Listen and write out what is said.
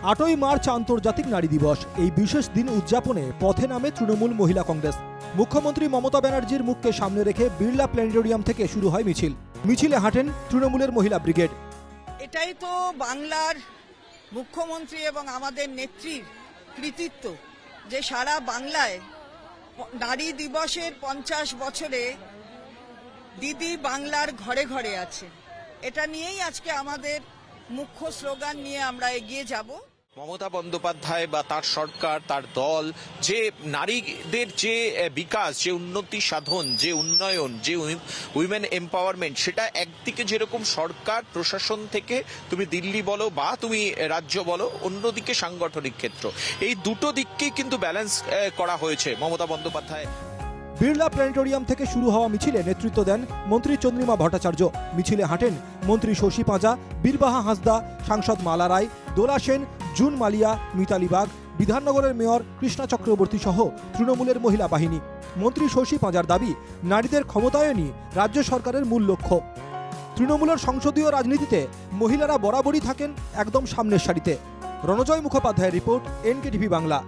8ই March আন্তর্জাতিক নারী দিবস। এই বিশেষ দিন উদযাপনে পথে নামে তৃণমূল মহিলা কংগ্রেস। মুখ্যমন্ত্রী মমতা ব্যানার্জির মুখকে সামনে রেখে বিড়লা প্ল্যানেটোরিয়াম থেকে শুরু হয় মিছিল। মিছিলে হাঁটেন তৃণমূলের মহিলা ব্রিগেড। এটাই তো বাংলার মুখ্যমন্ত্রী এবং আমাদের নেত্রীর কৃতিত্ব যে সারা বাংলায় নারী দিবসের 50 বছরে দিদি বাংলার ঘরে ঘরে আছে। এটা নিয়েই আজকে আমাদের মুখ্য স্লোগান নিয়ে আমরা এগিয়ে যাব। মমতা বন্দ্যোপাধ্যায় বা তার সরকার, তার দল যে নারীদের যে বিকাশ, যে উন্নতি সাধন, যে উন্নয়ন, যে উইমেন এম্পাওয়ারমেন্ট, সেটা একদিকে যেরকম সরকার প্রশাসন থেকে তুমি দিল্লি বলো বা তুমি রাজ্য বলো, অন্যদিকে সাংগঠনিক ক্ষেত্র, এই দুটো দিককেই কিন্তু ব্যালেন্স করা হয়েছে মমতা বন্দ্যোপাধ্যায়। বিড়লা প্ল্যানেটোরিয়াম থেকে শুরু হওয়া মিছিলে নেতৃত্ব দেন মন্ত্রী চন্দ্রিমা ভট্টাচার্য। মিছিলে হাঁটেন মন্ত্রী শশী পাঁজা, বীরবাহা হাঁসদা, সাংসদ মালা রায়, দোলা সেন, জুন মালিয়া, মিতালি বাগ, বিধাননগরের মেয়র কৃষ্ণা চক্রবর্তী সহ তৃণমূলের মহিলা বাহিনী। মন্ত্রী শশী পাঁজার দাবি, নারীদের ক্ষমতায়নই রাজ্য সরকারের মূল লক্ষ্য। তৃণমূলের সংসদীয় রাজনীতিতে মহিলারা বরাবরই থাকেন একদম সামনের সারিতে। রণজয় মুখোপাধ্যায়ের রিপোর্ট, NKTV বাংলা।